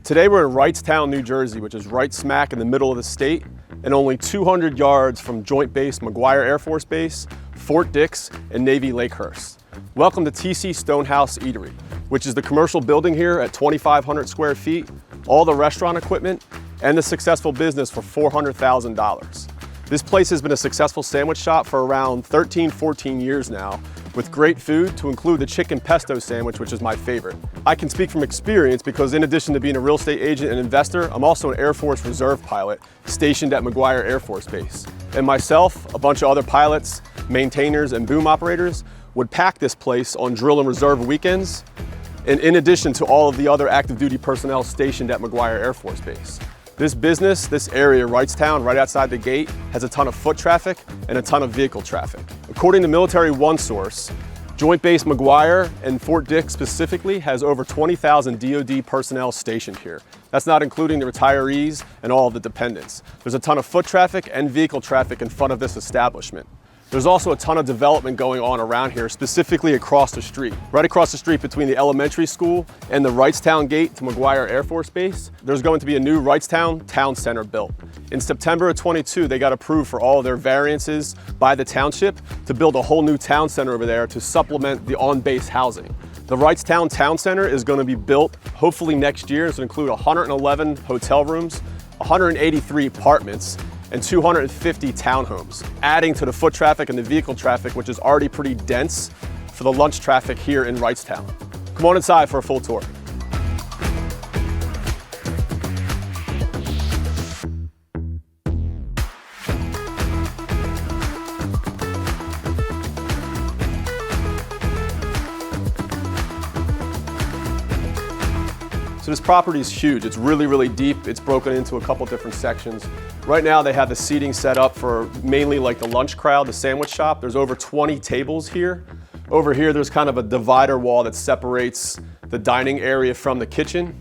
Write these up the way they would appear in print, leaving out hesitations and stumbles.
Today we're in Wrightstown, New Jersey, which is right smack in the middle of the state and only 200 yards from Joint Base McGuire Air Force Base, Fort Dix, and Navy Lakehurst. Welcome to TC Stonehouse Eatery, which is the commercial building here at 2,500 square feet, all the restaurant equipment, and the successful business for $400,000. This place has been a successful sandwich shop for around 13, 14 years now, with great food to include the chicken pesto sandwich, which is my favorite. I can speak from experience because in addition to being a real estate agent and investor, I'm also an Air Force Reserve pilot stationed at McGuire Air Force Base. And myself, a bunch of other pilots, maintainers, and boom operators would pack this place on drill and reserve weekends, and in addition to all of the other active duty personnel stationed at McGuire Air Force Base. This business, this area, Wrightstown, right outside the gate, has a ton of foot traffic and a ton of vehicle traffic. According to Military One Source, Joint Base McGuire and Fort Dix specifically has over 20,000 DoD personnel stationed here. That's not including the retirees and all of the dependents. There's a ton of foot traffic and vehicle traffic in front of this establishment. There's also a ton of development going on around here, specifically across the street. Right across the street between the elementary school and the Wrightstown gate to McGuire Air Force Base, there's going to be a new Wrightstown Town Center built. In September of 22, they got approved for all of their variances by the township to build a whole new town center over there to supplement the on-base housing. The Wrightstown Town Center is going to be built hopefully next year. It's going to include 111 hotel rooms, 183 apartments, and 250 townhomes, adding to the foot traffic and the vehicle traffic, which is already pretty dense for the lunch traffic here in Wrightstown. Come on inside for a full tour. So this property is huge. It's really, really deep. It's broken into a couple different sections. Right now they have the seating set up for mainly like the lunch crowd, the sandwich shop. There's over 20 tables here. Over here there's kind of a divider wall that separates the dining area from the kitchen.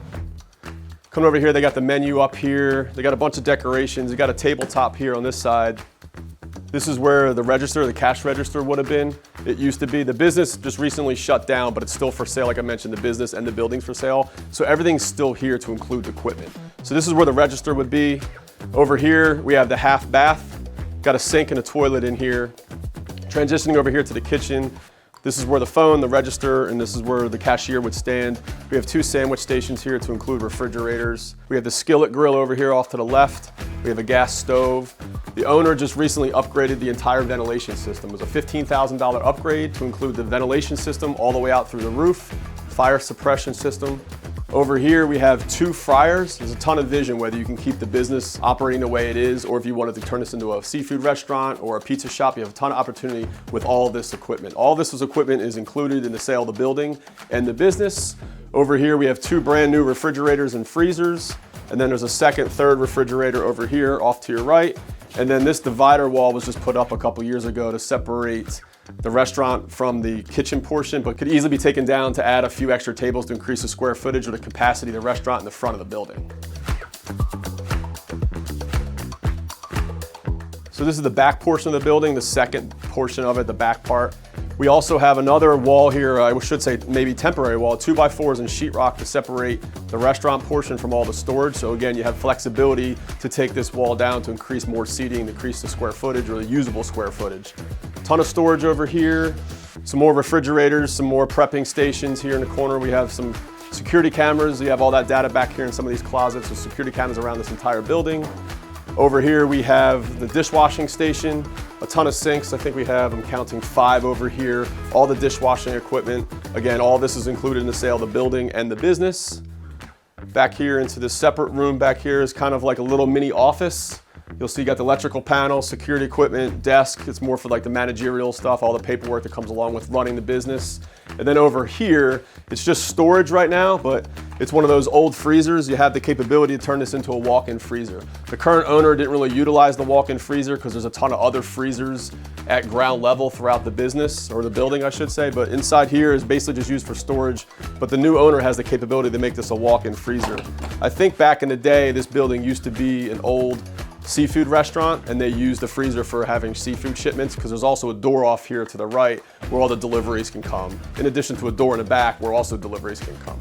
Coming over here, they got the menu up here. They got a bunch of decorations. They got a tabletop here on this side. This is where the register, the cash register would have been. It used to be. The business just recently shut down, but it's still for sale. Like I mentioned, the business and the building's for sale. So everything's still here to include the equipment. So this is where the register would be. Over here, we have the half bath. Got a sink and a toilet in here. Transitioning over here to the kitchen. This is where the phone, the register, and this is where the cashier would stand. We have two sandwich stations here to include refrigerators. We have the skillet grill over here off to the left. We have a gas stove. The owner just recently upgraded the entire ventilation system. It was a $15,000 upgrade to include the ventilation system all the way out through the roof, fire suppression system. Over here we have two fryers. There's a ton of vision whether you can keep the business operating the way it is or if you wanted to turn this into a seafood restaurant or a pizza shop. You have a ton of opportunity with all of this equipment. All this equipment is included in the sale of the building and the business. Over here we have two brand new refrigerators and freezers. And then there's a second, third refrigerator over here off to your right. And then this divider wall was just put up a couple years ago to separate the restaurant from the kitchen portion, but could easily be taken down to add a few extra tables to increase the square footage or the capacity of the restaurant in the front of the building. So this is the back portion of the building, the second portion of it, the back part. We also have another wall here, I should say maybe temporary wall, 2x4s and sheetrock to separate the restaurant portion from all the storage. So again, you have flexibility to take this wall down to increase more seating, increase the square footage or the usable square footage. Ton of storage over here, some more refrigerators, some more prepping stations here in the corner. We have some security cameras. You have all that data back here in some of these closets, so security cameras around this entire building. Over here we have the dishwashing station, a ton of sinks. I think we have, I'm counting 5 over here. All the dishwashing equipment. Again, all this is included in the sale of the building and the business. Back here into this separate room back here is kind of like a little mini office. You'll see you got the electrical panel, security equipment, desk. It's more for like the managerial stuff, all the paperwork that comes along with running the business. And then over here, it's just storage right now, but it's one of those old freezers. You have the capability to turn this into a walk-in freezer. The current owner didn't really utilize the walk-in freezer because there's a ton of other freezers at ground level throughout the business, or the building I should say, but inside here is basically just used for storage. But the new owner has the capability to make this a walk-in freezer. I think back in the day, this building used to be an old seafood restaurant, and they use the freezer for having seafood shipments because there's also a door off here to the right where all the deliveries can come. In addition to a door in the back where also deliveries can come.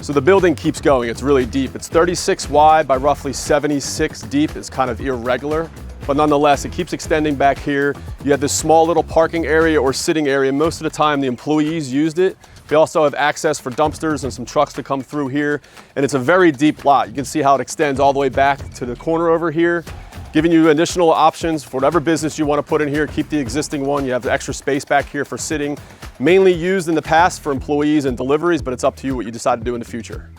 So the building keeps going, it's really deep. It's 36 wide by roughly 76 deep. It's kind of irregular, but nonetheless, it keeps extending back here. You have this small little parking area or sitting area. Most of the time, the employees used it. We also have access for dumpsters and some trucks to come through here. And it's a very deep lot. You can see how it extends all the way back to the corner over here, giving you additional options for whatever business you want to put in here. Keep the existing one. You have the extra space back here for sitting. Mainly used in the past for employees and deliveries, but it's up to you what you decide to do in the future.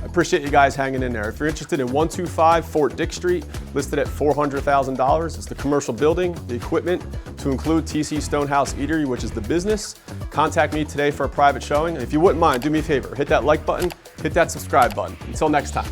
Appreciate you guys hanging in there. If you're interested in 125 Fort Dick Street, listed at $400,000, it's the commercial building, the equipment, to include TC Stonehouse Eatery, which is the business. Contact me today for a private showing. And if you wouldn't mind, do me a favor, hit that like button, hit that subscribe button. Until next time.